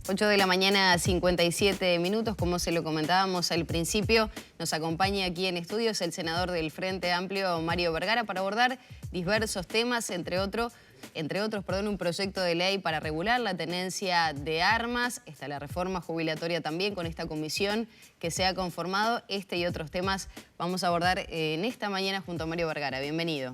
8 de la mañana, 57 minutos, como se lo comentábamos al principio, nos acompaña aquí en estudios el senador del Frente Amplio, Mario Vergara, para abordar diversos temas, entre otros, un proyecto de ley para regular la tenencia de armas. Está la reforma jubilatoria también con esta comisión que se ha conformado. Este y otros temas vamos a abordar en esta mañana junto a Mario Vergara. Bienvenido.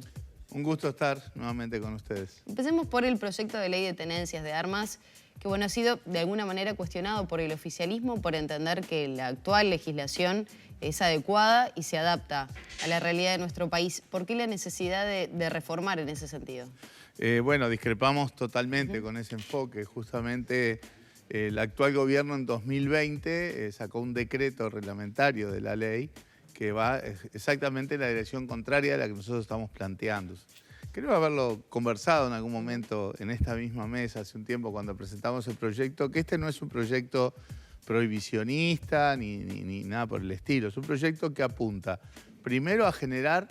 Un gusto estar nuevamente con ustedes. Empecemos por el proyecto de ley de tenencias de armas, que bueno, ha sido de alguna manera cuestionado por el oficialismo por entender que la actual legislación es adecuada y se adapta a la realidad de nuestro país. ¿Por qué la necesidad de reformar en ese sentido? Bueno, discrepamos totalmente con ese enfoque. Justamente el actual gobierno en 2020 sacó un decreto reglamentario de la ley que va exactamente en la dirección contraria a la que nosotros estamos planteando. Creo haberlo conversado en algún momento en esta misma mesa hace un tiempo cuando presentamos el proyecto, que este no es un proyecto prohibicionista ni nada por el estilo. Es un proyecto que apunta primero a generar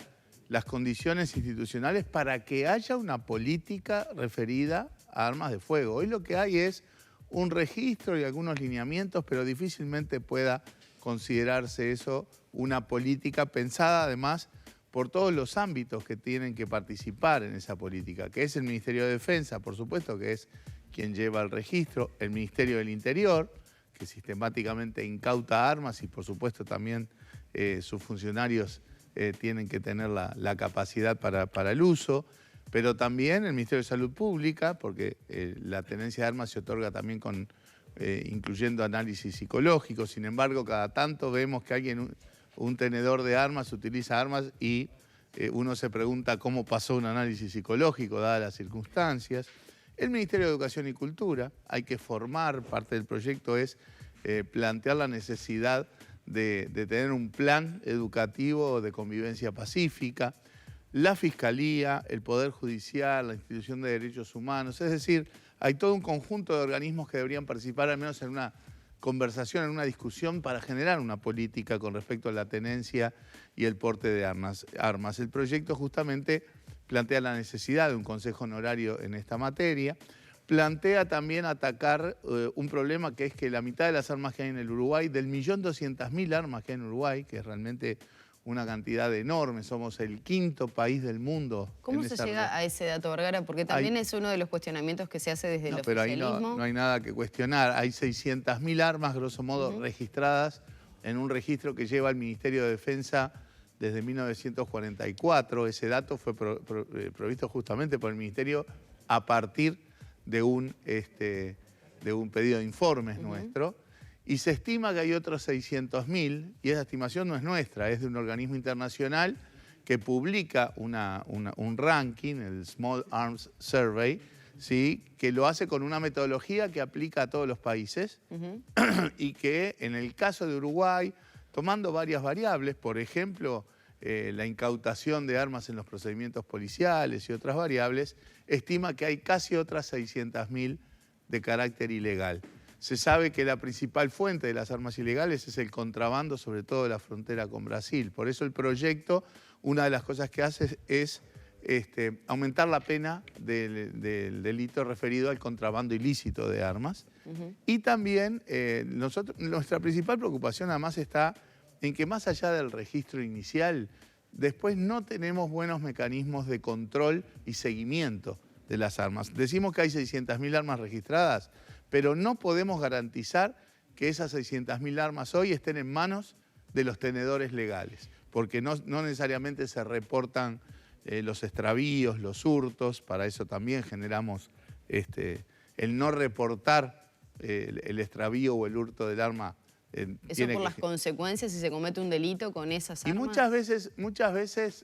las condiciones institucionales para que haya una política referida a armas de fuego. Hoy lo que hay es un registro y algunos lineamientos, pero difícilmente pueda considerarse eso una política pensada además por todos los ámbitos que tienen que participar en esa política, que es el Ministerio de Defensa, por supuesto, que es quien lleva el registro, el Ministerio del Interior, que sistemáticamente incauta armas y por supuesto también sus funcionarios tienen que tener la capacidad para el uso, pero también el Ministerio de Salud Pública, porque la tenencia de armas se otorga también incluyendo análisis psicológico. Sin embargo, cada tanto vemos que alguien, un tenedor de armas, utiliza armas y uno se pregunta cómo pasó un análisis psicológico, dadas las circunstancias. El Ministerio de Educación y Cultura, hay que formar, parte del proyecto es plantear la necesidad de tener un plan educativo de convivencia pacífica. La Fiscalía, el Poder Judicial, la Institución de Derechos Humanos, es decir, hay todo un conjunto de organismos que deberían participar al menos en una conversación, en una discusión para generar una política con respecto a la tenencia y el porte de armas. El proyecto justamente plantea la necesidad de un consejo honorario en esta materia, plantea también atacar un problema que es que la mitad de las armas que hay en el Uruguay, del 1.200.000 armas que hay en Uruguay, que es realmente una cantidad enorme, somos el quinto país del mundo. ¿Cómo se llega a ese dato, Vergara? Porque también es uno de los cuestionamientos que se hace desde el oficialismo. Pero ahí no hay nada que cuestionar. Hay 600.000 armas, grosso modo, registradas en un registro que lleva el Ministerio de Defensa desde 1944. Ese dato fue provisto justamente por el Ministerio a partir de un pedido de informes nuestro. Y se estima que hay otros 600.000, y esa estimación no es nuestra, es de un organismo internacional que publica un ranking, el Small Arms Survey, ¿sí? Que lo hace con una metodología que aplica a todos los países y que en el caso de Uruguay, tomando varias variables, por ejemplo, la incautación de armas en los procedimientos policiales y otras variables, estima que hay casi otras 600.000 de carácter ilegal. Se sabe que la principal fuente de las armas ilegales es el contrabando, sobre todo de la frontera con Brasil. Por eso el proyecto, una de las cosas que hace es aumentar la pena del delito referido al contrabando ilícito de armas. Y también nuestra principal preocupación además está en que más allá del registro inicial, después no tenemos buenos mecanismos de control y seguimiento de las armas. Decimos que hay 600.000 armas registradas, pero no podemos garantizar que esas 600.000 armas hoy estén en manos de los tenedores legales, porque no necesariamente se reportan los extravíos, los hurtos. Para eso también generamos el no reportar el extravío o el hurto del arma. Eso por las consecuencias si se comete un delito con esas armas. Y muchas veces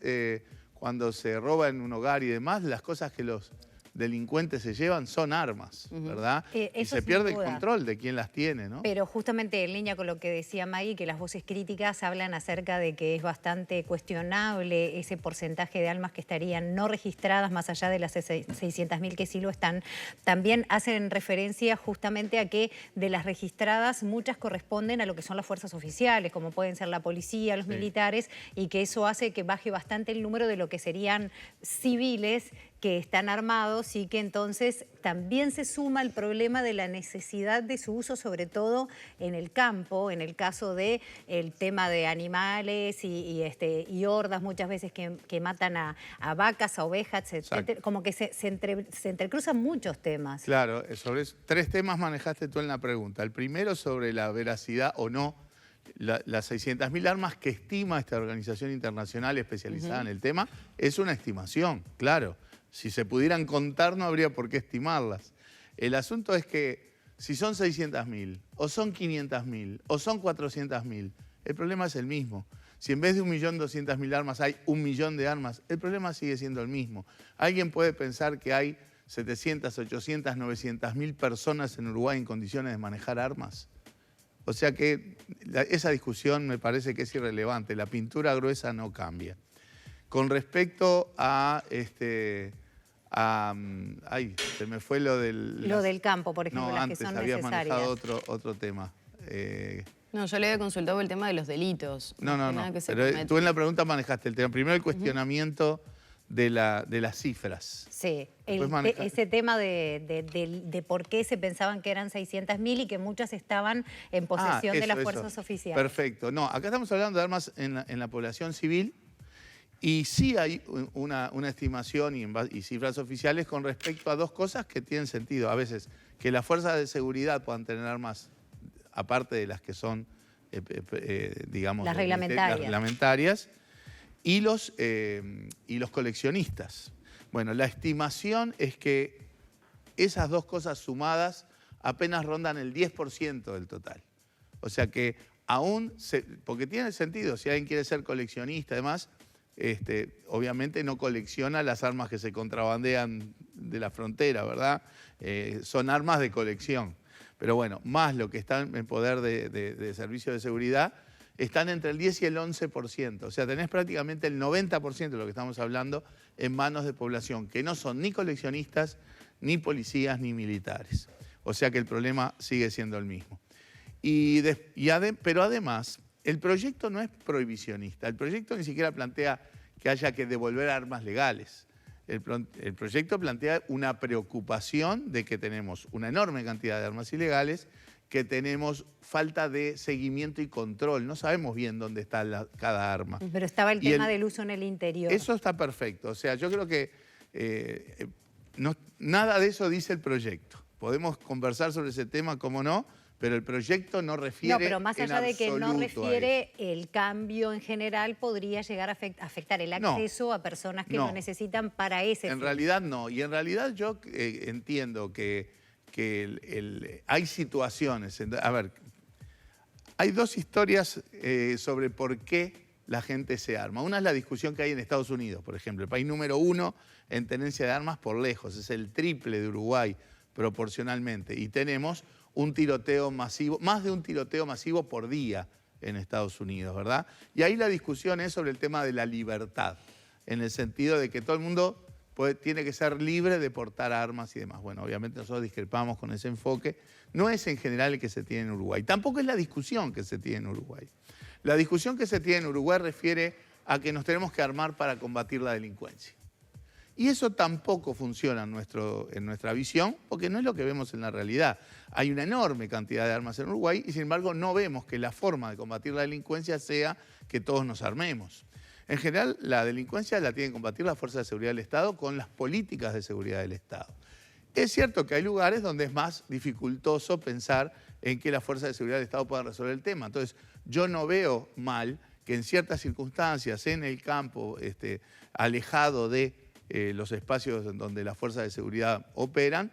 cuando se roba en un hogar y demás, las cosas que los delincuentes se llevan son armas, ¿verdad? Y se pierde el control de quién las tiene, ¿no? Pero justamente en línea con lo que decía Maggie, que las voces críticas hablan acerca de que es bastante cuestionable ese porcentaje de armas que estarían no registradas, más allá de las 600.000 que sí lo están. También hacen referencia justamente a que de las registradas muchas corresponden a lo que son las fuerzas oficiales, como pueden ser la policía, los militares, y que eso hace que baje bastante el número de lo que serían civiles que están armados y que entonces también se suma el problema de la necesidad de su uso, sobre todo en el campo, en el caso del tema de animales y hordas muchas veces que matan a vacas, a ovejas, etc. Como que se entrecruzan muchos temas. Claro, sobre eso, 3 temas manejaste tú en la pregunta. El primero sobre la veracidad o no, las 600.000 armas que estima esta organización internacional especializada en el tema, es una estimación, claro. Si se pudieran contar no habría por qué estimarlas. El asunto es que si son 600.000, o son 500.000, o son 400.000, el problema es el mismo. Si en vez de 1.200.000 armas hay 1 millón de armas, el problema sigue siendo el mismo. Alguien puede pensar que hay 700, 800, 900.000 personas en Uruguay en condiciones de manejar armas. O sea que esa discusión me parece que es irrelevante. La pintura gruesa no cambia. Con respecto a... se me fue lo del... Lo del campo, por ejemplo, no, las antes que son habías necesarias. manejado otro tema. No, yo le había consultado el tema de los delitos. No. Pero tú en la pregunta manejaste el tema. Primero el cuestionamiento de las cifras. Sí, ese tema de por qué se pensaban que eran 600.000 y que muchas estaban en posesión de las fuerzas oficiales. Perfecto. No, acá estamos hablando de armas en la población civil y sí hay una estimación y cifras oficiales con respecto a 2 cosas que tienen sentido. A veces que las fuerzas de seguridad puedan tener armas aparte de las que son, digamos, las reglamentarias. Y los coleccionistas. Bueno, la estimación es que esas 2 cosas sumadas apenas rondan el 10% del total. O sea que porque tiene sentido, si alguien quiere ser coleccionista además, obviamente no colecciona las armas que se contrabandean de la frontera, ¿verdad? Son armas de colección. Pero bueno, más lo que está en poder de servicios de seguridad, están entre el 10 y el 11%. O sea, tenés prácticamente el 90% de lo que estamos hablando en manos de población, que no son ni coleccionistas, ni policías, ni militares. O sea que el problema sigue siendo el mismo. Pero además, el proyecto no es prohibicionista. El proyecto ni siquiera plantea que haya que devolver armas legales. El proyecto plantea una preocupación de que tenemos una enorme cantidad de armas ilegales, que tenemos falta de seguimiento y control. No sabemos bien dónde está cada arma. Pero estaba el tema del uso en el interior. Eso está perfecto. O sea, yo creo que nada de eso dice el proyecto. Podemos conversar sobre ese tema, cómo no, pero el proyecto no refiere. No, pero más allá de que no refiere, el cambio en general podría llegar a afectar el acceso a personas que lo necesitan para ese fin. En realidad no. Y en realidad yo entiendo que hay situaciones. A ver, hay 2 historias sobre por qué la gente se arma. Una es la discusión que hay en Estados Unidos, por ejemplo. El país número 1 en tenencia de armas por lejos. Es el triple de Uruguay proporcionalmente. Y tenemos un tiroteo masivo, más de un tiroteo masivo por día en Estados Unidos, ¿verdad? Y ahí la discusión es sobre el tema de la libertad, en el sentido de que todo el mundo tiene que ser libre de portar armas y demás. Bueno, obviamente nosotros discrepamos con ese enfoque. No es en general el que se tiene en Uruguay. Tampoco es la discusión que se tiene en Uruguay. La discusión que se tiene en Uruguay refiere a que nos tenemos que armar para combatir la delincuencia. Y eso tampoco funciona en nuestra visión, porque no es lo que vemos en la realidad. Hay una enorme cantidad de armas en Uruguay y sin embargo no vemos que la forma de combatir la delincuencia sea que todos nos armemos. En general, la delincuencia la tienen que combatir las fuerzas de seguridad del Estado con las políticas de seguridad del Estado. Es cierto que hay lugares donde es más dificultoso pensar en que las fuerzas de seguridad del Estado puedan resolver el tema. Entonces, yo no veo mal que en ciertas circunstancias, en el campo, alejado de los espacios donde las fuerzas de seguridad operan,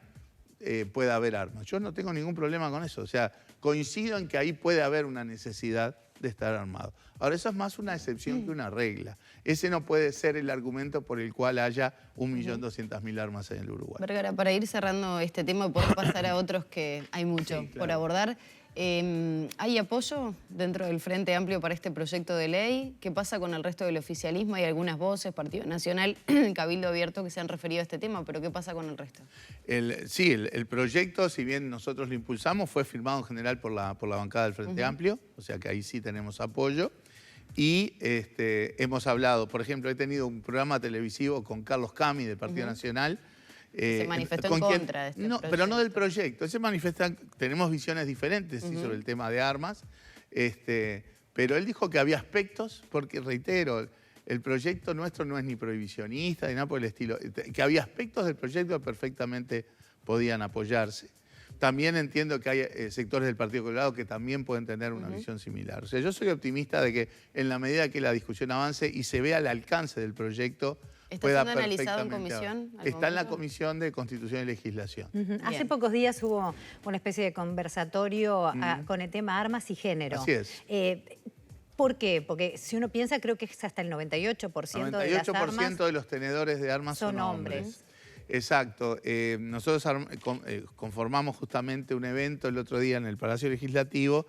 pueda haber armas. Yo no tengo ningún problema con eso. O sea, coincido en que ahí puede haber una necesidad de estar armado. Ahora, eso es más una excepción que una regla. Ese no puede ser el argumento por el cual haya 1.200.000 armas en el Uruguay. Vergara, para ir cerrando este tema y poder pasar a otros que hay mucho por abordar, ¿hay apoyo dentro del Frente Amplio para este proyecto de ley? ¿Qué pasa con el resto del oficialismo? Hay algunas voces, Partido Nacional, Cabildo Abierto, que se han referido a este tema, pero ¿qué pasa con el resto? Sí, el proyecto, si bien nosotros lo impulsamos, fue firmado en general por la bancada del Frente Amplio, o sea que ahí sí tenemos apoyo. Y hemos hablado, por ejemplo, he tenido un programa televisivo con Carlos Cami del Partido Nacional. Se manifestó en contra de este proyecto. Pero no del proyecto. Se manifiestan, tenemos visiones diferentes sí, sobre el tema de armas. Pero él dijo que había aspectos, porque reitero, el proyecto nuestro no es ni prohibicionista ni nada por el estilo, que había aspectos del proyecto que perfectamente podían apoyarse. También entiendo que hay sectores del Partido Colorado que también pueden tener una visión similar. O sea, yo soy optimista de que en la medida que la discusión avance y se vea el alcance del proyecto, pueda siendo analizado en perfectamente comisión? Está en la Comisión de Constitución y Legislación. Hace pocos días hubo una especie de conversatorio con el tema armas y género. Así es. ¿Por qué? Porque si uno piensa, creo que es hasta el 98% de las armas 98% de los tenedores de armas son hombres. Exacto. Nosotros conformamos justamente un evento el otro día en el Palacio Legislativo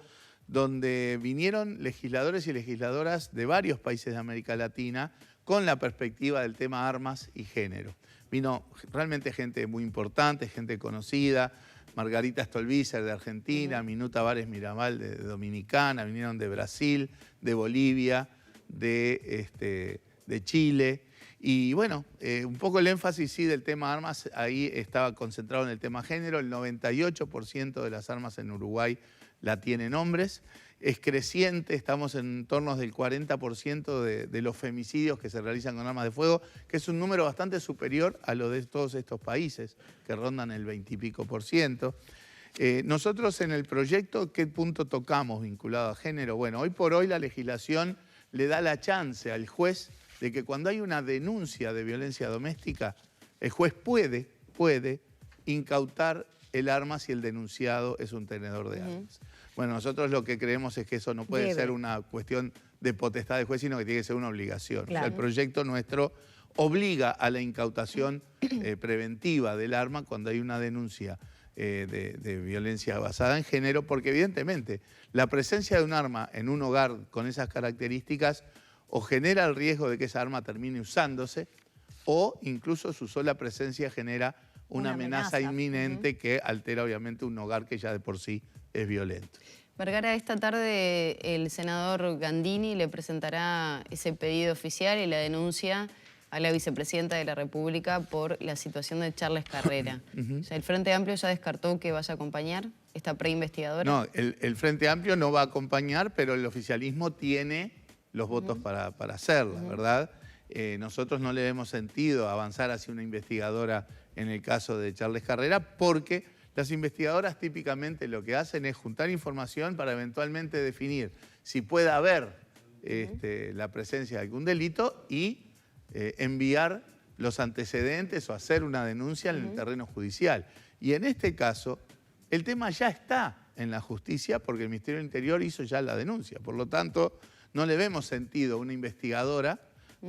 donde vinieron legisladores y legisladoras de varios países de América Latina con la perspectiva del tema armas y género. Vino realmente gente muy importante, gente conocida, Margarita Stolbizer de Argentina, Minuta Vares Mirabal de Dominicana, vinieron de Brasil, de Bolivia, de Chile. Y bueno, un poco el énfasis sí del tema armas, ahí estaba concentrado en el tema género. El 98% de las armas en Uruguay la tienen hombres. Es creciente, estamos en torno del 40% de los femicidios que se realizan con armas de fuego, que es un número bastante superior a lo de todos estos países, que rondan el 20 y pico por ciento. Nosotros en el proyecto, ¿qué punto tocamos vinculado a género? Bueno, hoy por hoy la legislación le da la chance al juez de que cuando hay una denuncia de violencia doméstica, el juez puede incautar el arma si el denunciado es un tenedor de armas. Bueno, nosotros lo que creemos es que eso no puede ser una cuestión de potestad del juez, sino que tiene que ser una obligación. Claro. O sea, el proyecto nuestro obliga a la incautación preventiva del arma cuando hay una denuncia de violencia basada en género, porque evidentemente la presencia de un arma en un hogar con esas características o genera el riesgo de que esa arma termine usándose, o incluso su sola presencia genera una amenaza inminente que altera obviamente un hogar que ya de por sí es violento. Vergara, esta tarde el senador Gandini le presentará ese pedido oficial y la denuncia a la vicepresidenta de la República por la situación de Charles Carrera. O sea, ¿el Frente Amplio ya descartó que vaya a acompañar esta preinvestigadora? No, el Frente Amplio no va a acompañar, pero el oficialismo tiene los votos para hacerla, ¿verdad? Nosotros no le hemos sentido avanzar hacia una investigadora en el caso de Charles Carrera porque las investigadoras típicamente lo que hacen es juntar información para eventualmente definir si puede haber la presencia de algún delito y enviar los antecedentes o hacer una denuncia en el terreno judicial. Y en este caso, el tema ya está en la justicia porque el Ministerio del Interior hizo ya la denuncia. Por lo tanto, no le vemos sentido a una investigadora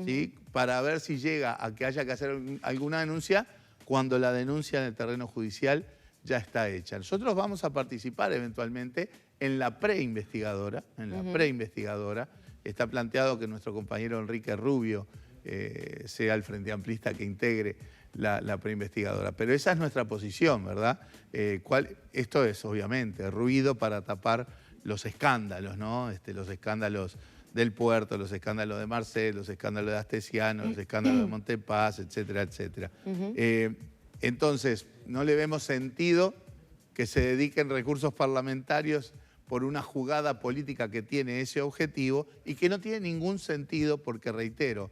¿sí? para ver si llega a que haya que hacer alguna denuncia cuando la denuncia en el terreno judicial ya está hecha. Nosotros vamos a participar eventualmente en la preinvestigadora. Está planteado que nuestro compañero Enrique Rubio sea el Frente Amplista que integre la preinvestigadora. Pero esa es nuestra posición, ¿verdad? Esto es, obviamente, ruido para tapar los escándalos, ¿no? Los escándalos del puerto, los escándalos de Marcel, los escándalos de Astesiano, los escándalos de Montepaz, etcétera, etcétera. Entonces, no le vemos sentido que se dediquen recursos parlamentarios por una jugada política que tiene ese objetivo y que no tiene ningún sentido porque, reitero,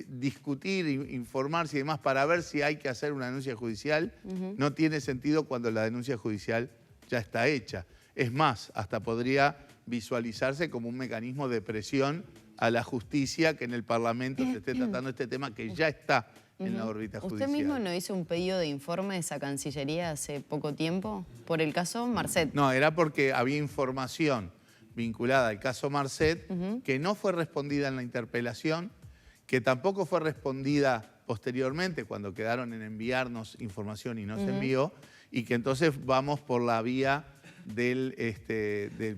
discutir, informarse y demás para ver si hay que hacer una denuncia judicial no tiene sentido cuando la denuncia judicial ya está hecha. Es más, hasta podría visualizarse como un mecanismo de presión a la justicia que en el Parlamento se esté tratando este tema que ya está en la órbita judicial. ¿Usted mismo no hizo un pedido de informes a Cancillería hace poco tiempo por el caso Marcet? No, era porque había información vinculada al caso Marcet que no fue respondida en la interpelación, que tampoco fue respondida posteriormente cuando quedaron en enviarnos información y no se envió, y que entonces vamos por la vía del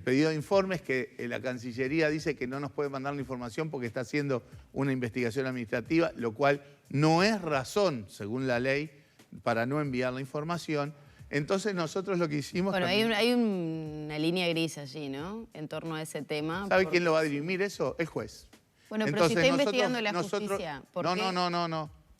pedido de informes que la Cancillería dice que no nos puede mandar la información porque está haciendo una investigación administrativa, lo cual no es razón, según la ley, para no enviar la información. Entonces nosotros lo que hicimos... Bueno, también, hay una línea gris allí, ¿no? En torno a ese tema. ¿sabe quién lo va a dirimir eso? El juez. Bueno, pero Entonces, si está investigando la justicia, ¿por qué?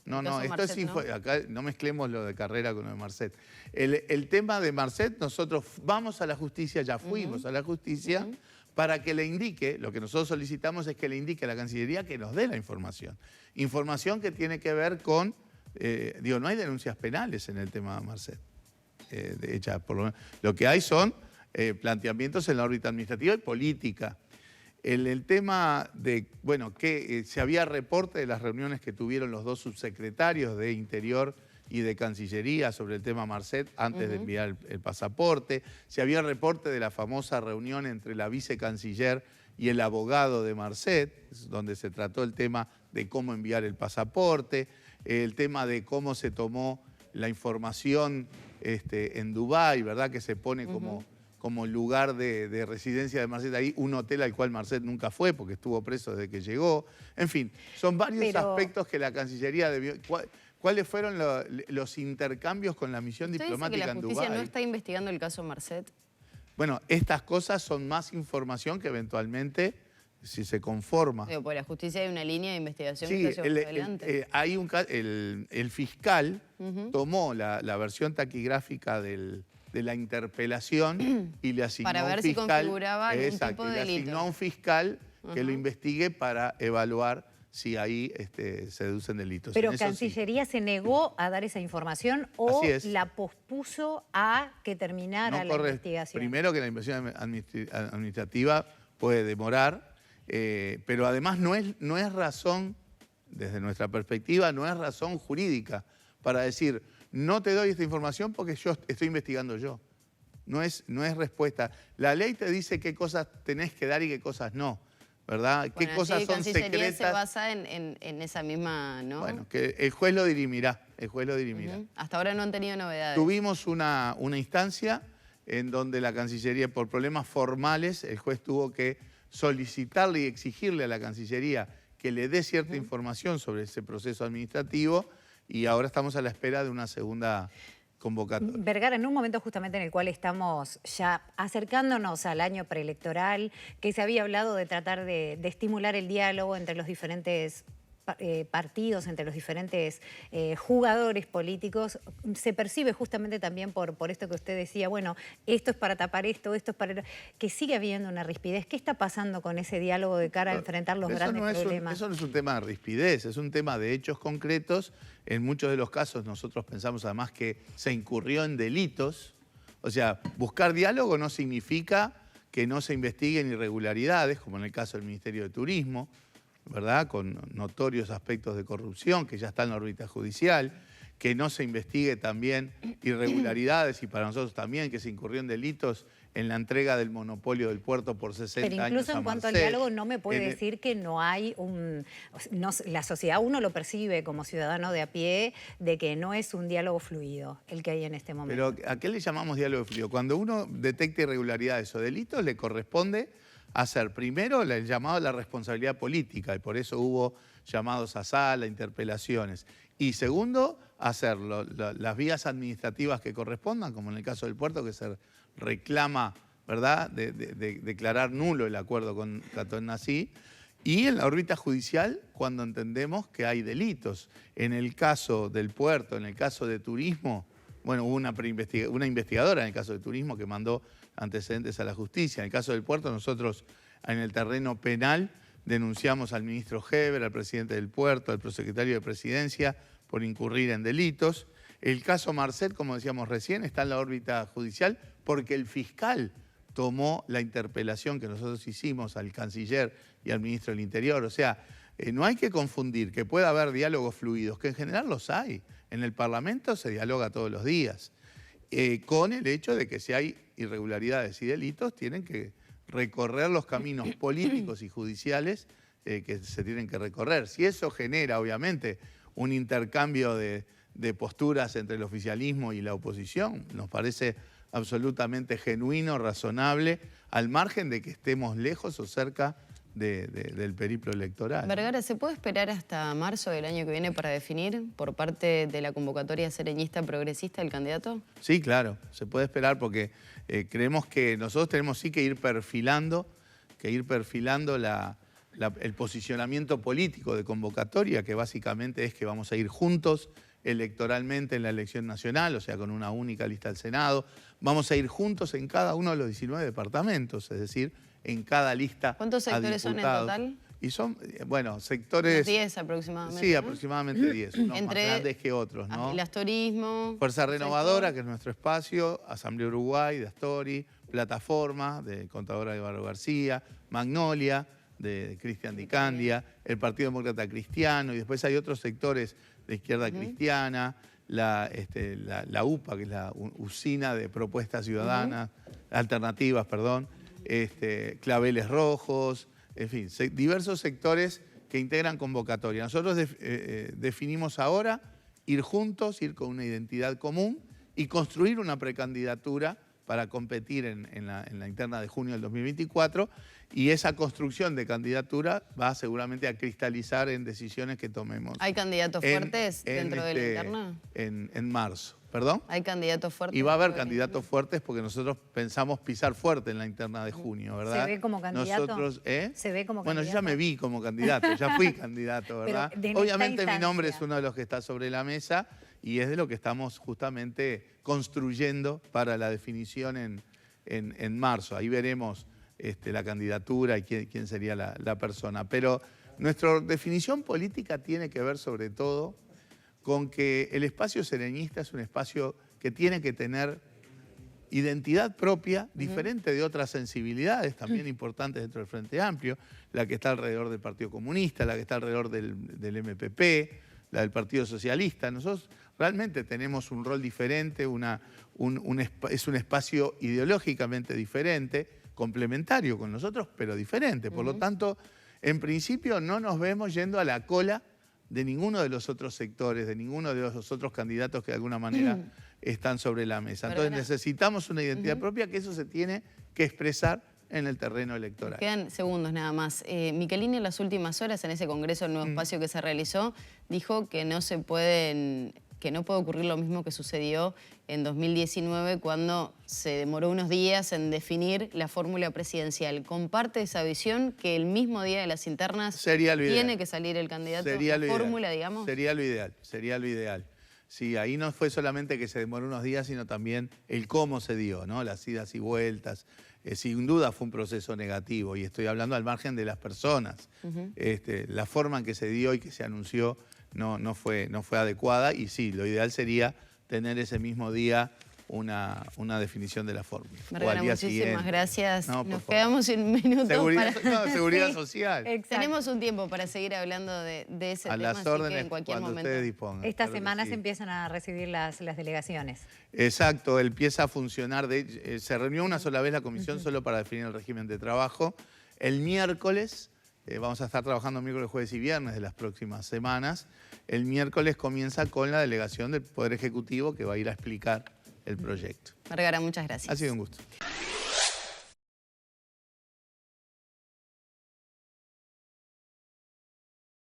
No, esto es acá no mezclemos lo de Carrera con lo de Marcet. El tema de Marcet, nosotros vamos a la justicia, ya fuimos a la justicia, para que le indique, lo que nosotros solicitamos es que le indique a la Cancillería que nos dé la información. Información que tiene que ver con, no hay denuncias penales en el tema de Marcet. De hecho, por lo que hay son planteamientos en la órbita administrativa y política. El tema de, que se había reporte de las reuniones que tuvieron los dos subsecretarios de Interior y de Cancillería sobre el tema Marcet antes de enviar el pasaporte. Se había reporte de la famosa reunión entre la vicecanciller y el abogado de Marcet, donde se trató el tema de cómo enviar el pasaporte, el tema de cómo se tomó la información en Dubái, ¿verdad? Que se pone como lugar de residencia de Marcet ahí, un hotel al cual Marcet nunca fue porque estuvo preso desde que llegó. En fin, son varios aspectos que la Cancillería debió... ¿Cuáles fueron los intercambios con la misión diplomática en Dubái? ¿La justicia no está investigando el caso Marcet? Bueno, estas cosas son más información que eventualmente, si se conforma... Digo, por la justicia hay una línea de investigación sí, que está llevando adelante. El fiscal tomó la versión taquigráfica de la interpelación y le asignó para ver un fiscal, si configuraba algún tipo de le delito. asignó a un fiscal que lo investigue para evaluar si ahí se deducen delitos. Pero Cancillería se negó a dar esa información o la pospuso a que terminara la investigación. Primero que la investigación administrativa puede demorar, pero además no es razón, desde nuestra perspectiva, no es razón jurídica para decir no te doy esta información porque yo estoy investigando yo. No es respuesta. La ley te dice qué cosas tenés que dar y qué cosas no. ¿Verdad? ¿Qué cosas son secretas? Se basa en esa misma, ¿no? Bueno, que el juez lo dirimirá, Hasta ahora no han tenido novedades. Tuvimos una instancia en donde la Cancillería, por problemas formales, el juez tuvo que solicitarle y exigirle a la Cancillería que le dé cierta información sobre ese proceso administrativo y ahora estamos a la espera de una segunda convocatoria. Vergara, en un momento justamente en el cual estamos ya acercándonos al año preelectoral, que se había hablado de tratar de estimular el diálogo entre los diferentes partidos, entre los diferentes jugadores políticos, se percibe justamente también por esto que usted decía, bueno, esto es para tapar esto es para... que sigue habiendo una rispidez. ¿Qué está pasando con ese diálogo de cara a enfrentar los grandes problemas? Eso no es un tema de rispidez, es un tema de hechos concretos. En muchos de los casos nosotros pensamos además que se incurrió en delitos. O sea, buscar diálogo no significa que no se investiguen irregularidades, como en el caso del Ministerio de Turismo, ¿verdad? Con notorios aspectos de corrupción que ya está en la órbita judicial, que no se investigue también irregularidades y para nosotros también que se incurrió en delitos en la entrega del monopolio del puerto por 60 años. Pero incluso en cuanto al diálogo no me puede decir que no hay la sociedad, uno lo percibe como ciudadano de a pie, de que no es un diálogo fluido el que hay en este momento. Pero ¿a qué le llamamos diálogo fluido? Cuando uno detecta irregularidades o delitos le corresponde hacer primero el llamado a la responsabilidad política y por eso hubo llamados a sala, interpelaciones. Y segundo, hacer las vías administrativas que correspondan, como en el caso del puerto que se reclama, ¿verdad?, de declarar nulo el acuerdo con Catón Nací. Y en la órbita judicial cuando entendemos que hay delitos. En el caso del puerto, en el caso de turismo, bueno, hubo una investigadora en el caso de turismo que mandó antecedentes a la justicia. En el caso del puerto, nosotros en el terreno penal denunciamos al ministro Heber, al presidente del puerto, al prosecretario de Presidencia por incurrir en delitos. El caso Marcet, como decíamos recién, está en la órbita judicial porque el fiscal tomó la interpelación que nosotros hicimos al canciller y al ministro del Interior. O sea, no hay que confundir que pueda haber diálogos fluidos, que en general los hay. En el Parlamento se dialoga todos los días, con el hecho de que si hay irregularidades y delitos, tienen que recorrer los caminos políticos y judiciales que se tienen que recorrer. Si eso genera, obviamente, un intercambio de posturas entre el oficialismo y la oposición, nos parece absolutamente genuino, razonable, al margen de que estemos lejos o cerca del periplo electoral. Vergara, ¿se puede esperar hasta marzo del año que viene para definir por parte de la convocatoria sereñista progresista el candidato? Sí, claro, se puede esperar porque creemos que nosotros tenemos sí que ir perfilando el posicionamiento político de convocatoria, que básicamente es que vamos a ir juntos electoralmente en la elección nacional, o sea, con una única lista al Senado. Vamos a ir juntos en cada uno de los 19 departamentos, es decir, en cada lista. ¿Cuántos sectores son en total? Y son, bueno, sectores... Unos 10 aproximadamente. Sí, ¿no? aproximadamente 10, unos Entre más grandes que otros, ¿no? Afilastorismo. Fuerza Renovadora, que es nuestro espacio, Asamblea Uruguay, de Astori, Plataforma, de Contadora de Barro García, Magnolia, de Cristian Di Candia, el Partido Demócrata Cristiano, y después hay otros sectores de izquierda cristiana, la UPA, que es la Usina de Propuestas Ciudadanas, Alternativas, perdón, Claveles Rojos, en fin, diversos sectores que integran convocatoria. Nosotros definimos ahora ir juntos, ir con una identidad común y construir una precandidatura para competir en la interna de junio del 2024, y esa construcción de candidatura va seguramente a cristalizar en decisiones que tomemos. ¿Hay candidatos fuertes dentro de la interna? En marzo. ¿Perdón? ¿Hay candidatos fuertes? Y va a haber candidatos fuertes porque nosotros pensamos pisar fuerte en la interna de junio, ¿verdad? ¿Se ve como candidato? Nosotros, ¿Se ve como bueno, candidato? yo ya me vi como candidato, ya fui candidato, ¿verdad? Obviamente mi nombre es uno de los que está sobre la mesa y es de lo que estamos justamente construyendo para la definición en marzo. Ahí veremos la candidatura y quién sería la persona. Pero nuestra definición política tiene que ver sobre todo con que el espacio sereñista es un espacio que tiene que tener identidad propia, diferente de otras sensibilidades también importantes dentro del Frente Amplio, la que está alrededor del Partido Comunista, la que está alrededor del MPP, la del Partido Socialista. Nosotros realmente tenemos un rol diferente, es un espacio ideológicamente diferente, complementario con nosotros, pero diferente. Por lo tanto, en principio no nos vemos yendo a la cola de ninguno de los otros sectores, de ninguno de los otros candidatos que de alguna manera están sobre la mesa. Entonces necesitamos una identidad propia, que eso se tiene que expresar en el terreno electoral. Quedan segundos nada más. Michelini en las últimas horas, en ese congreso del Nuevo Espacio que se realizó, dijo que no puede ocurrir lo mismo que sucedió en 2019 cuando se demoró unos días en definir la fórmula presidencial. ¿Comparte esa visión que el mismo día de las internas tiene que salir el candidato? Sería la fórmula, digamos. Sería lo ideal. Sí, ahí no fue solamente que se demoró unos días, sino también el cómo se dio, ¿no? Las idas y vueltas. Sin duda fue un proceso negativo, y estoy hablando al margen de las personas. La forma en que se dio y que se anunció no fue adecuada, y sí, lo ideal sería tener ese mismo día una definición de la fórmula. Vergara, muchísimas gracias. No, nos quedamos un minuto seguridad social. Tenemos un tiempo para seguir hablando de ese tema, las órdenes, así que en cualquier cuando momento. ustedes dispongan. Esta semana se empiezan a recibir las delegaciones. Exacto, empieza a funcionar. Se reunió una sola vez la comisión solo para definir el régimen de trabajo. El miércoles, vamos a estar trabajando miércoles, jueves y viernes de las próximas semanas. El miércoles comienza con la delegación del Poder Ejecutivo, que va a ir a explicar el proyecto. Vergara, muchas gracias. Ha sido un gusto.